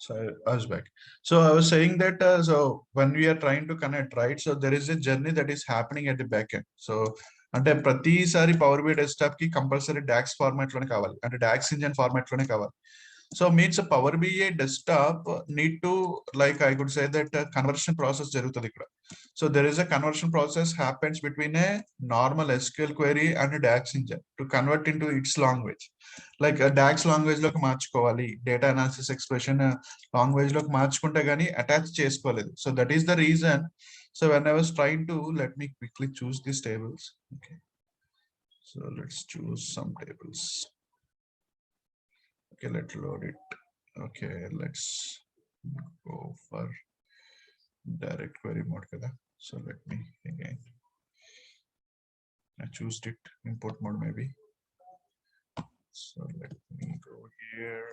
So I was back. So I was saying that so when we are trying to connect, right? So there is a journey that is happening at the back end. So అంటే ప్రతిసారి power B desktop కి compulsory docs format లోనే కావాలి, అంటే docs engine format లోనే కావాలి. So means a Power BI desktop need to, like I could say that conversion process jarugutadi ikkada. So there is a conversion process happens between a normal SQL query and a DAX engine to convert into its language. Like a DAX language loki marchukovali, data analysis expression language loki marchukunte gaani attach chesukoledu. So that is the reason. So when I was trying to, let me quickly choose these tables. Okay. So let's choose some tables. Okay, let's load it. Okay, let's go for direct query mode kada. So let me again, I choose it import mode maybe. So let me go here.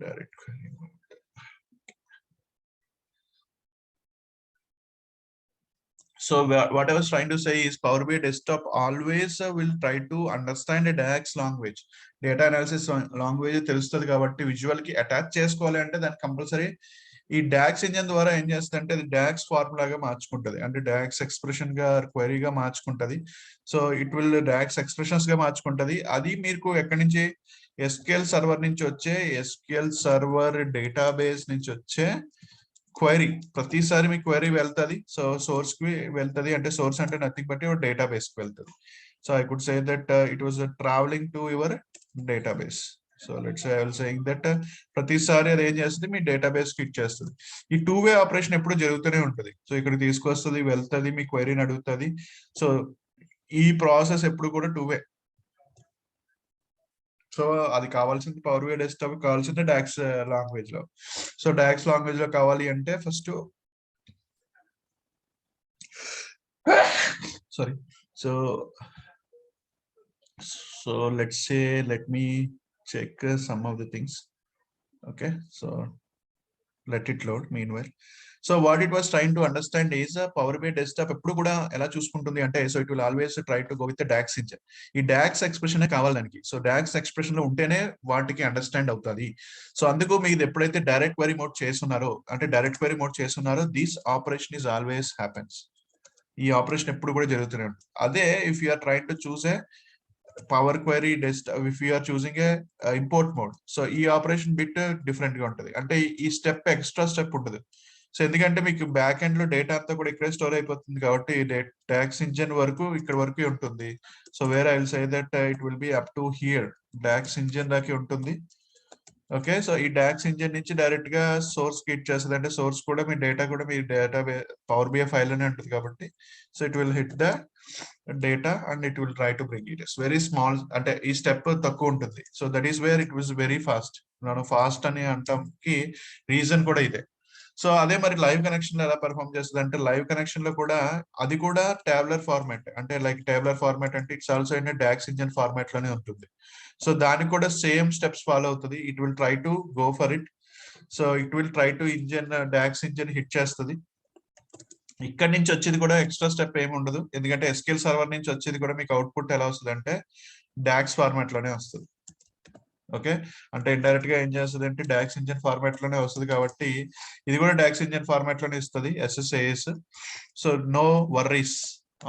Direct query mode. So what I was trying to say is Power BI desktop always will try to understand a DAX language. Data analysis language తెలుస్తుంది కాబట్టి visual కి attach చేసుకోవాలి అంటే దానికి compulsory ఈ DAX engine ద్వారా ఏం చేస్తుందంటే అది డాక్స్ ఫార్ములాగా మార్చుకుంటది, అంటే డాక్స్ ఎక్స్ప్రెషన్ గా క్వెరీగా మార్చుకుంటది. So it will docs expressions గా మార్చుకుంటది. అది మీకు ఎక్కడి నుంచి ఎస్క్యూఎల్ సర్వర్ నుంచి వచ్చే ఎస్క్యూఎల్ సర్వర్ డేటాబేస్ నుంచి వచ్చే క్వైరీ, ప్రతిసారి మీ క్వైరీ వెళ్తుంది. సో సోర్స్ కి వెళ్తుంది, అంటే సోర్స్ అంటే నథింగ్ బట్ యువర్ డేటాబేస్ కి వెళ్తుంది. So I could say that it was travelling to your database. So let's say I will saying that ప్రతిసారి అది ఏం చేస్తుంది, మీ డేటాబేస్ కి ఇచ్చేస్తుంది. ఈ 2-way ఆపరేషన్ ఎప్పుడు జరుగుతూనే ఉంటుంది. సో ఇక్కడ తీసుకొస్తుంది, వెళ్తుంది, మీ క్వైరీని అడుగుతుంది. సో ఈ ప్రాసెస్ ఎప్పుడు కూడా 2-way. సో అది కావాల్సింది పవర్ బిఐ డెస్క్టాప్ కావాల్సింది డాక్స్ లాంగ్వేజ్ లో. సో డాక్స్ లాంగ్వేజ్ లో కావాలి అంటే first sorry so let's say let me check some of the things. Okay, so let it load meanwhile. So what it was trying to understand is Power BI desktop ఎప్పుడు కూడా ఎలా చూసుకుంటుంది అంటే, so it will always try to go with DAX engine. ఈ DAX expression కావాలి దానికి. So docs expression లో ఉంటేనే వాటికి అండర్స్టాండ్ అవుతుంది. సో అందుకు మీరు ఎప్పుడైతే డైరెక్ట్ క్వెరీ మోడ్ చేస్తున్నారో, అంటే డైరెక్ట్ క్వెరీ మోడ్ చేస్తున్నారో, this operation is always happens. ఈ ఆపరేషన్ ఎప్పుడు కూడా జరుగుతూనే ఉంటుంది. అదే if you are trying to choose a power query desktop, if you are choosing a import mode, so ఈ ఆపరేషన్ బిట్ డిఫరెంట్ గా ఉంటుంది. అంటే ఈ స్టెప్ ఎక్స్ట్రా స్టెప్ ఉంటుంది. సో ఎందుకంటే మీకు బ్యాక్ ఎండ్ లో డేటా అంతా కూడా ఇక్కడే స్టోర్ అయిపోతుంది కాబట్టి డాక్స్ ఇంజన్ వరకు ఇక్కడ వరకు ఉంటుంది. So where I will say that it will be up to here, DAX engine దాకా ఉంటుంది. ఓకే, సో ఈ డాక్స్ ఇంజన్ నుంచి డైరెక్ట్ గా సోర్స్ కి ఇచ్చేస్తుంది. అంటే సోర్స్ కూడా మీ డేటా కూడా మీ డేటా పవర్ బిఐ ఫైల్ లోనే ఉంటుంది కాబట్టి, so it will hit the data and it will try to bring it. Very small, అంటే ఈ స్టెప్ తక్కువ ఉంటుంది. So that is where it was very fast. నేను ఫాస్ట్ అని అంటానికి రీజన్ కూడా ఇదే. సో అదే మరి లైవ్ కనెక్షన్ లో ఎలా పెర్ఫార్మ్ చేస్తుంది అంటే, లైవ్ కనెక్షన్ లో కూడా అది కూడా టేబులర్ ఫార్మాట్, అంటే లైక్ టేబులర్ ఫార్మాట్ అంటే it's also in DAX engine format లోనే ఉంటుంది. సో దానికి కూడా సేమ్ స్టెప్స్ ఫాలో అవుతుంది. It will try to go for it. So it will try to engine DAX engine hit చేస్తుంది. ఇక్కడ నుంచి వచ్చేది కూడా ఎక్స్ట్రా స్టెప్ ఏమి ఉండదు, ఎందుకంటే ఎస్క్యూఎల్ సర్వర్ నుంచి వచ్చేది కూడా మీకు అవుట్పుట్ ఎలా వస్తుంది అంటే డాక్స్ ఫార్మాట్ లోనే వస్తుంది. ఓకే, అంటే ఇండైరెక్ట్ గా ఏం చేస్తుంది అంటే డాక్స్ ఇంజన్ ఫార్మాట్ లోనే వస్తుంది కాబట్టి ఇది కూడా డాక్స్ ఇంజన్ ఫార్మాట్ లోనే ఇస్తుంది SSAS. So no worries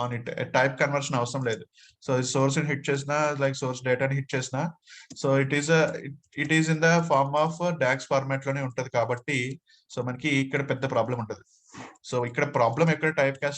on it, type conversion అవసరం లేదు. సో సోర్స్ హిట్ చేసినా, లైక్ సోర్స్ డేటాని హిట్ చేసినా, so it is in the form of DAX format లోనే ఉంటది కాబట్టి, సో మనకి ఇక్కడ పెద్ద ప్రాబ్లం ఉంటుంది. సో ఇక్కడ ప్రాబ్లం ఎక్కడ టైప్ కాస్ట్